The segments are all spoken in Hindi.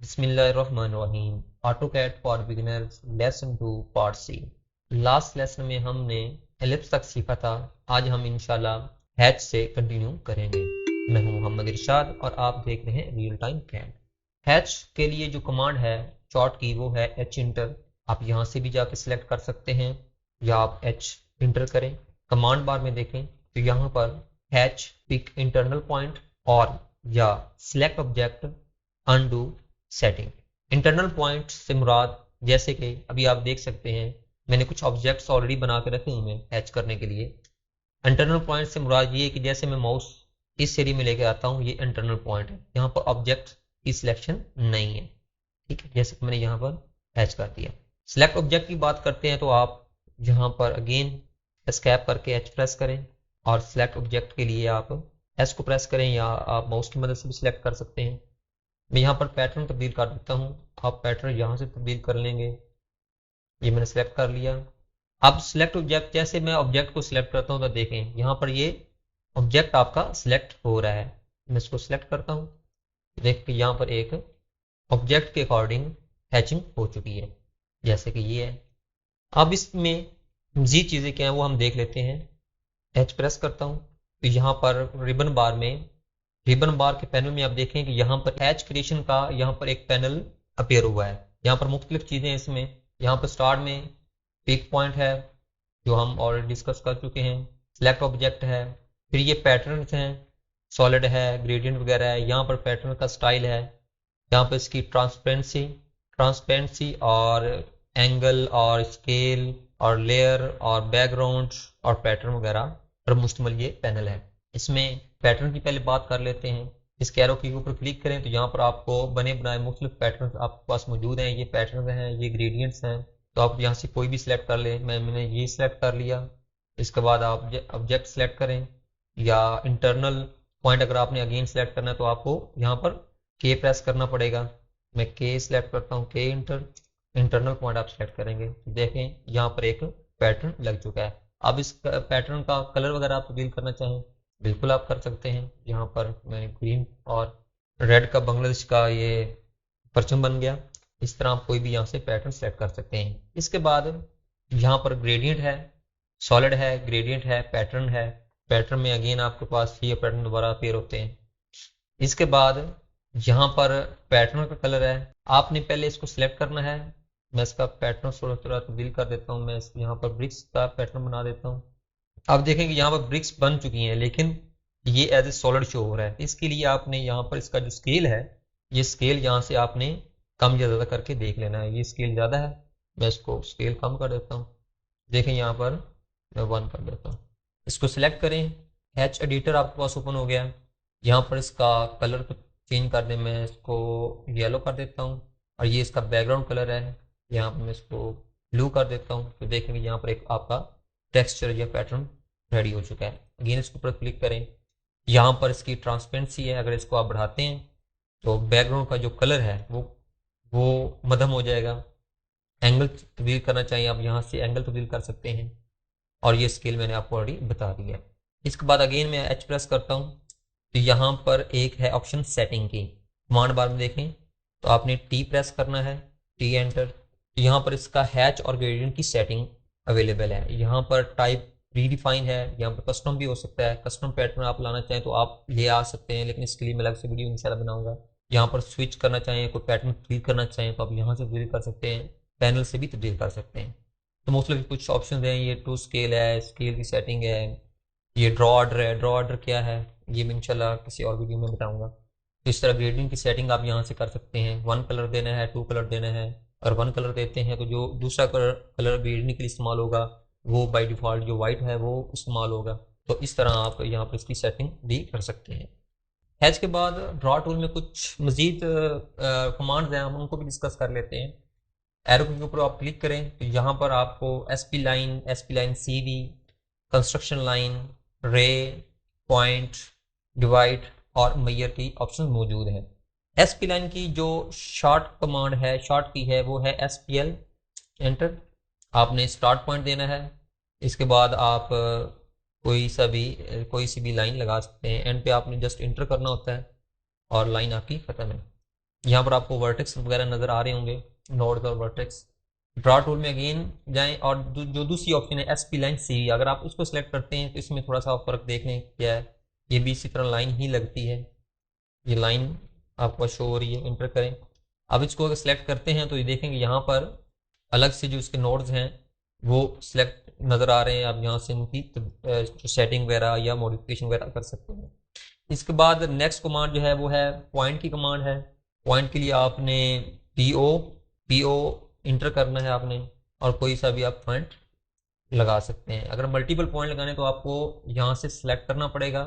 बिस्मिल्लाहिर्रहमानिर्रहीम। AutoCAD for beginners lesson 2 part C. Last lesson में हमने एलिप्स तक सीखा था। आज हम इंशाल्लाह हैच से कंटिन्यू करेंगे। मैं हूं मोहम्मद इरशाद और आप देख रहे हैं रियल टाइम कैड। हैच के लिए जो कमांड है शॉर्ट की वो है एच इंटर। आप यहां से भी जाके सिलेक्ट कर सकते हैं या आप एच इंटर करें। कमांड बार में देखें तो यहाँ पर हैच पिक इंटरनल पॉइंट और या select object undo setting. Internal point से मुराद जैसे कि अभी आप देख सकते हैं मैंने कुछ ऑब्जेक्ट्स ऑलरेडी बना के रखे हुए हैं हैच करने के लिए। इंटरनल पॉइंट से मुराद ये है कि जैसे मैं माउस इस एरिया में लेके आता हूँ ये इंटरनल पॉइंट है, यहाँ पर ऑब्जेक्ट की सिलेक्शन नहीं है। ठीक है, जैसे कि मैंने यहाँ पर हैच कर दिया। सिलेक्ट ऑब्जेक्ट की बात करते हैं तो आप यहाँ पर अगेन एस्केप करके एच प्रेस करें और सिलेक्ट ऑब्जेक्ट के लिए आप एस को प्रेस करें या आप माउस की मदद से भी सिलेक्ट कर सकते हैं। मैं यहाँ पर पैटर्न तब्दील कर देता हूँ, आप पैटर्न यहाँ से तब्दील कर लेंगे। ये मैंने सेलेक्ट कर लिया। अब सिलेक्ट ऑब्जेक्ट, जैसे मैं ऑब्जेक्ट को सिलेक्ट करता हूँ तो देखें यहाँ पर ये ऑब्जेक्ट आपका सिलेक्ट हो रहा है। मैं इसको सिलेक्ट करता हूँ, देख के यहाँ पर एक ऑब्जेक्ट के अकॉर्डिंग हैचिंग हो चुकी है जैसे कि ये है। अब इसमें मजीद चीज़ें क्या हैं वो हम देख लेते हैं। एच प्रेस करता हूँ तो यहाँ पर रिबन बार में, रिबन बार के पैनल में आप देखें कि यहाँ पर हैच क्रिएशन का यहाँ पर एक पैनल अपीयर हुआ है। यहाँ पर मुख्तलिफ चीज़ें इसमें, यहाँ पर स्टार्ट में पिक पॉइंट है जो हम ऑलरेडी डिस्कस कर चुके हैं, सिलेक्ट ऑब्जेक्ट है, फिर ये पैटर्न्स हैं, सॉलिड है, ग्रेडियंट वगैरह है, यहाँ पर पैटर्न का स्टाइल है, यहाँ पर इसकी ट्रांसपेरेंसी और एंगल और स्केल और लेयर और बैकग्राउंड और पैटर्न वगैरह पर मुश्तमिल ये पैनल है। इसमें पैटर्न की पहले बात कर लेते हैं। इस कैरो के ऊपर क्लिक करें तो यहाँ पर आपको बने बनाए मुख्तलिफ पैटर्न आपके पास मौजूद हैं। ये पैटर्न हैं, ये ग्रेडियंट्स हैं, तो आप यहाँ से कोई भी सिलेक्ट कर लें। मैंने ये सिलेक्ट कर लिया। इसके बाद आप ऑब्जेक्ट सेलेक्ट करें या इंटरनल पॉइंट अगर आपने अगेन सेलेक्ट करना है तो आपको यहाँ पर के प्रेस करना पड़ेगा। मैं के सिलेक्ट करता हूँ, के इंटरनल पॉइंट आप सेलेक्ट करेंगे। देखें यहाँ पर एक पैटर्न लग चुका है। अब इस पैटर्न का कलर वगैरह आप तब्दील करना चाहें बिल्कुल आप कर सकते हैं। यहाँ पर मैंने ग्रीन और रेड का बांग्लादेश का ये परचम बन गया। इस तरह आप कोई भी यहाँ से पैटर्न सेलेक्ट कर सकते हैं। इसके बाद यहाँ पर ग्रेडियंट है, सॉलिड है, ग्रेडियंट है, पैटर्न है। पैटर्न में अगेन आपके पास ये पैटर्न दोबारा अपीयर होते हैं। इसके बाद यहाँ पर पैटर्न का कलर है, आपने पहले इसको सिलेक्ट करना है। मैं इसका पैटर्न थोड़ा थोड़ा तब्दील कर देता हूँ। मैं यहाँ पर ब्रिक्स का पैटर्न बना देता हूँ। आप देखेंगे यहाँ पर ब्रिक्स बन चुकी हैं लेकिन ये एज ए सॉलिड शो हो रहा है। इसके लिए आपने यहाँ पर इसका जो स्केल है, ये स्केल यहाँ से आपने कम या ज़्यादा करके देख लेना है। ये स्केल ज़्यादा है, मैं इसको स्केल कम कर देता हूँ। देखें यहाँ पर मैं 1 कर देता हूँ। इसको सिलेक्ट करें, हैच एडिटर आपके पास ओपन हो गया। यहाँ पर इसका कलर को चेंज कर दें, मैं इसको येलो कर देता हूँ और ये इसका बैकग्राउंड कलर है, यहाँ पर मैं इसको ब्लू कर देता हूँ। तो देखेंगे यहाँ पर एक आपका टेक्सचर या पैटर्न रेडी हो चुका है। अगेन इसके ऊपर क्लिक करें, यहाँ पर इसकी ट्रांसपेरेंसी है, अगर इसको आप बढ़ाते हैं तो बैकग्राउंड का जो कलर है वो मध्यम हो जाएगा। एंगल तब्दील करना चाहिए, आप यहाँ से एंगल तब्दील कर सकते हैं और ये स्केल मैंने आपको ऑलरेडी बता दिया है। इसके बाद अगेन मैं एच प्रेस करता हूँ तो यहाँ पर एक है ऑप्शन सेटिंग की। कमांड बार में देखें तो आपने टी प्रेस करना है, टी एंटर। तो यहाँ पर इसका हैच और ग्रेडियंट की सेटिंग अवेलेबल है। यहाँ पर टाइप रीडिफाइन है, यहाँ पर कस्टम भी हो सकता है। कस्टम पैटर्न आप लाना चाहें तो आप ले आ सकते हैं, लेकिन इसके लिए मैं अलग से वीडियो इंशाल्लाह बनाऊंगा। यहाँ पर स्विच करना चाहें, कोई पैटर्न तब्दील करना चाहें तो आप यहाँ से तब्दील कर सकते हैं, पैनल से भी तब्दील कर सकते हैं। तो मोस्टली कुछ ऑप्शन हैं, ये टू स्केल है, स्केल की सेटिंग है, ये ड्रॉ ऑर्डर है। ड्रॉ ऑर्डर क्या है ये मैं इंशाल्लाह किसी और वीडियो में बताऊंगा। तो इस तरह ग्रेडिंग की सेटिंग आप यहाँ से कर सकते हैं। 1 कलर देना है, 2 कलर देना है। अगर 1 कलर देते हैं तो जो दूसरा कलर ग्रेडिंग के लिए इस्तेमाल होगा वो बाय डिफ़ॉल्ट जो वाइट है वो इस्तेमाल होगा। तो इस तरह आप यहाँ पर इसकी सेटिंग भी कर सकते हैं। हैच के बाद ड्रॉ टूल में कुछ मज़ीद कमांड्स हैं, हम उनको भी डिस्कस कर लेते हैं। एरो के ऊपर आप क्लिक करें तो यहाँ पर आपको SP line CV, construction line, रे, पॉइंट, डिवाइड और मेजर की ऑप्शन मौजूद हैं। एसपी लाइन की जो शॉर्ट कमांड है, शॉर्ट की है, वो है एसपीएल एंटर। आपने स्टार्ट पॉइंट देना है। इसके बाद आप कोई सी भी लाइन लगा सकते हैं। एंड पे आपने जस्ट इंटर करना होता है और लाइन आपकी ख़त्म है। यहाँ पर आपको वर्टेक्स वगैरह नज़र आ रहे होंगे, नोड्स और वर्टेक्स। ड्रा टूल में अगेन जाएं और जो दूसरी ऑप्शन है एसपी लाइन सी, अगर आप उसको सेलेक्ट करते हैं तो इसमें थोड़ा सा फ़र्क देख लें क्या है। ये भी इसी तरह लाइन ही लगती है, ये लाइन आपको शो हो रही है, इंटर करें। अब इसको अगर सेलेक्ट करते हैं तो ये देखेंगे यहाँ पर अलग से जो इसके नोड्स हैं वो सिलेक्ट नज़र आ रहे हैं। आप यहाँ से इनकी जो सेटिंग वगैरह या मॉडिफिकेशन वगैरह कर सकते हैं। इसके बाद नेक्स्ट कमांड जो है वो है पॉइंट की कमांड है। पॉइंट के लिए आपने पीओ इंटर करना है आपने, और कोई सा भी आप पॉइंट लगा सकते हैं। अगर मल्टीपल पॉइंट लगाने तो आपको यहाँ से सिलेक्ट करना पड़ेगा,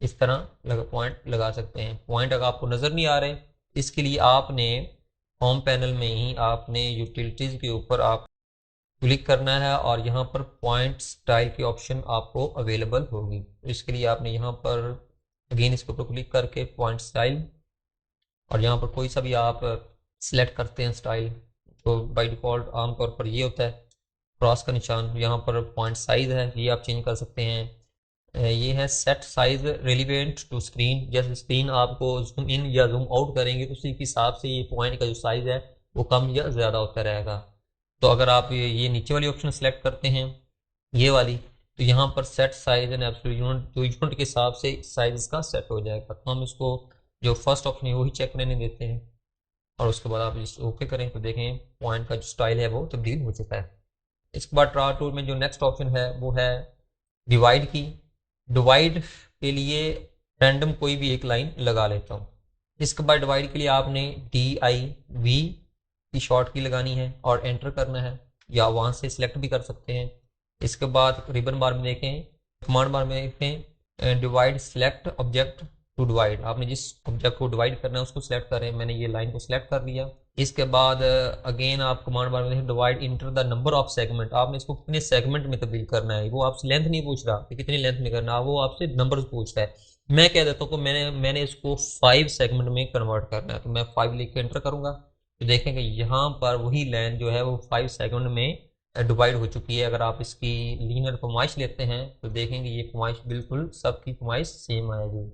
इस तरह पॉइंट लगा सकते हैं। पॉइंट अगर आपको नज़र नहीं आ रहे, इसके लिए आपने होम पैनल में ही आपने यूटिलिटीज़ के ऊपर आप क्लिक करना है और यहाँ पर पॉइंट स्टाइल की ऑप्शन आपको अवेलेबल होगी। इसके लिए आपने यहाँ पर अगेन इसके ऊपर क्लिक करके पॉइंट स्टाइल, और यहाँ पर कोई सा भी आप सिलेक्ट करते हैं स्टाइल, तो बाय डिफ़ॉल्ट आमतौर पर ये होता है क्रॉस का निशान। यहाँ पर पॉइंट साइज़ है, ये आप चेंज कर सकते हैं। ये है set size relevant to screen, जैसे स्क्रीन आपको जूम इन या जूम आउट करेंगे उसी के हिसाब से ये पॉइंट का जो साइज़ है वो कम या ज़्यादा होता रहेगा। तो अगर आप ये नीचे वाली ऑप्शन सेलेक्ट करते हैं, ये वाली, तो यहाँ पर set size and absolute unit, जो यूनिट के हिसाब से साइज इसका सेट हो जाएगा। तो हम इसको जो फर्स्ट ऑप्शन है वही चेक करने देते हैं, और उसके बाद आप इस ओके करें तो देखें पॉइंट का जो स्टाइल है वो तब्दील हो चुका है। इसके बाद ड्रा टूल में जो नेक्स्ट ऑप्शन है वो है डिवाइड की। डिवाइड के लिए रैंडम कोई भी एक लाइन लगा लेता हूँ। इसके बाद डिवाइड के लिए आपने DIV की शॉर्ट की लगानी है और एंटर करना है, या वहाँ से सिलेक्ट भी कर सकते हैं। इसके बाद रिबन बार में देखें, कमांड बार में देखें divide select object to divide, आपने जिस ऑब्जेक्ट को डिवाइड करना है उसको सिलेक्ट करें। मैंने ये लाइन को सिलेक्ट कर लिया। इसके बाद अगेन आप कमांड बार में देखें divide enter the number of segment, आपने इसको कितने सेगमेंट में तब्दील करना है। वो आपसे लेंथ नहीं पूछ रहा कि कितनी लेंथ में करना है, वो आपसे नंबर पूछ रहा है। मैं कह देता हूँ कि मैंने इसको 5 सेगमेंट में कन्वर्ट करना है, तो मैं 5 लिख के एंटर करूँगा। तो देखेंगे यहाँ पर वही लेंथ जो है वो 5 सेगमेंट में डिवाइड हो चुकी है। अगर आप इसकी लीनियर फरमाइश लेते हैं तो देखेंगे ये फरमाइश बिल्कुल सबकी फरमाइश सेम आएगी।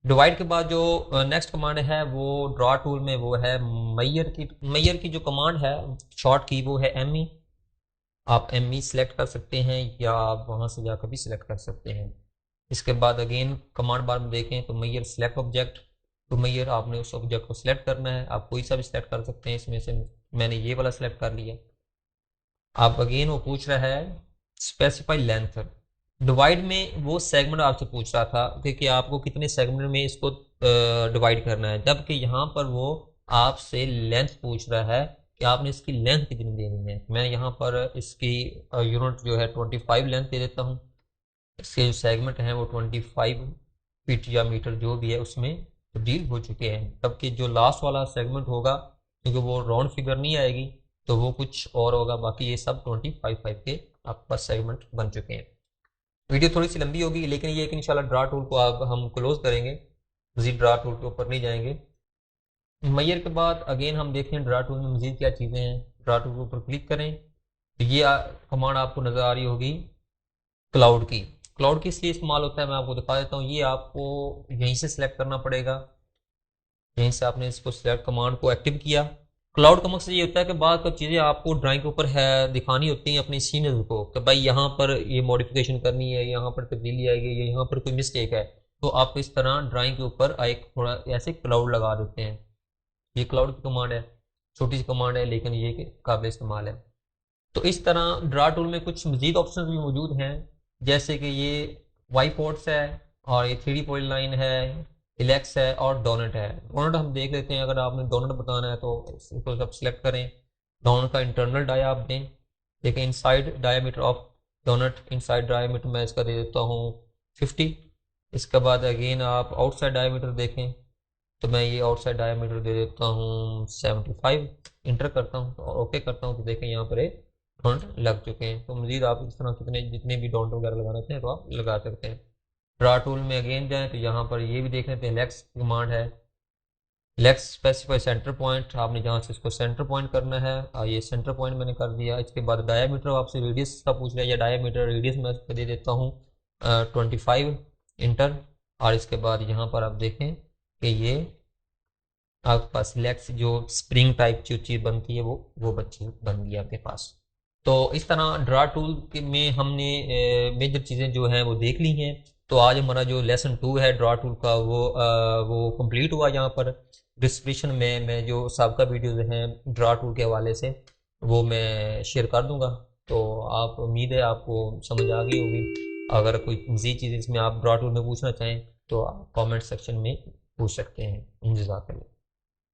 डिवाइड के बाद जो नेक्स्ट कमांड है वो ड्रा टूल में वो है मैयर की जो कमांड है शॉर्ट की वो है ME। आप ME सिलेक्ट कर सकते हैं या आप वहाँ से जाकर भी सिलेक्ट कर सकते हैं। इसके बाद अगेन कमांड बार में देखें तो मैयर सिलेक्ट ऑब्जेक्ट, तो मैयर आपने उस ऑब्जेक्ट को सिलेक्ट करना है। आप कोई सा भी सिलेक्ट कर सकते हैं, इसमें से मैंने ये वाला सिलेक्ट कर लिया। आप अगेन वो पूछ रहा है स्पेसिफाई लेंथ। डिवाइड में वो सेगमेंट आपसे पूछ रहा था कि आपको कितने सेगमेंट में इसको डिवाइड करना है, जबकि यहाँ पर वो आपसे लेंथ पूछ रहा है कि आपने इसकी लेंथ कितनी देनी है। मैं यहाँ पर इसकी यूनिट जो है 25 लेंथ दे देता हूँ। इसके जो सेगमेंट हैं वो 25 फीट या मीटर जो भी है उसमें तब्दील हो चुके हैं। जबकि जो लास्ट वाला सेगमेंट होगा, क्योंकि वो राउंड फिगर नहीं आएगी तो वो कुछ और होगा। बाकी ये सब 25 के आपके पास सेगमेंट बन चुके हैं। वीडियो थोड़ी सी लंबी होगी, लेकिन ये कि इंशाल्लाह ड्रा टूल को अब हम क्लोज करेंगे, मजीद ड्रा टूल के ऊपर नहीं जाएंगे। मैयर के बाद अगेन हम देखते हैं ड्रा टूल में मजीद क्या चीज़ें हैं। ड्रा टूल के ऊपर क्लिक करें तो ये कमांड आपको नज़र आ रही होगी क्लाउड की। क्लाउड किस लिए इस्तेमाल होता है मैं आपको दिखा देता हूँ। ये आपको यहीं से सिलेक्ट करना पड़ेगा, यहीं से आपने इसको सिलेक्ट कमांड को एक्टिव किया। क्लाउड का मकसद ये होता है कि बाद चीज़ें आपको ड्राइंग के ऊपर है दिखानी होती हैं अपनी सीनरी को, कि भाई यहाँ पर ये मॉडिफिकेशन करनी है, यहाँ पर तब्दीली आएगी, या यहाँ पर कोई मिस्टेक है, तो आप इस तरह ड्राइंग के ऊपर एक थोड़ा ऐसे क्लाउड लगा देते हैं। ये क्लाउड की कमांड है, छोटी सी कमांड है लेकिन ये काबिल इस्तेमाल है। तो इस तरह ड्रा टूल में कुछ मजीद ऑप्शन भी मौजूद हैं, जैसे कि ये वाई पोर्ट्स है, और ये 3D पॉलीलाइन है, इलेक्स है और डोनट है। डोनट हम देख लेते हैं। अगर आपने डोनट बताना है तो इसको सब सिलेक्ट करें। डोनट का इंटरनल डाया आप दें। देखिए inside diameter of donut, inside diameter मैं इसका दे देता हूँ 50। इसके बाद अगेन आप आउटसाइड डायमीटर देखें तो मैं ये आउटसाइड डायमीटर दे देता हूँ 75। इंटर करता हूँ और ओके करता हूँ तो देखें यहाँ पर एक डोनट लग चुके हैं। तो मजीद आप इस तरह जितने भी डोनट वगैरह लगाना चाहें तो आप लगा सकते हैं। ड्रा टूल में अगेन जाएं तो यहाँ पर ये भी देख लेते हैं लेक्स कमांड है। लेक्स स्पेसिफाई सेंटर पॉइंट, आपने जहाँ से इसको सेंटर पॉइंट करना है, ये सेंटर पॉइंट मैंने कर दिया। इसके बाद डायमीटर आपसे रेडियस का पूछ रहा है, या डायमीटर रेडियस मैं इसको दे देता हूँ 25। इंटर, और इसके बाद यहाँ पर आप देखें कि ये आपके पास सिलेक्ट जो स्प्रिंग टाइप जो चीज़ बनती है वो बच्ची बन गई आपके पास। तो इस तरह ड्रा टूल में हमने मेजर चीज़ें जो हैं वो देख ली हैं। तो आज हमारा जो लेसन 2 है ड्रा टूल का वो कंप्लीट हुआ। यहाँ पर डिस्क्रिप्शन में मैं जो सबका वीडियोज़ हैं ड्रा टूल के हवाले से वो मैं शेयर कर दूंगा। तो आप उम्मीद है आपको समझ आ गई होगी। अगर कोई मज़ीद चीज़ इसमें आप ड्रा टूल में पूछना चाहें तो आप कमेंट सेक्शन में पूछ सकते हैं। जज़ाकल्लाह।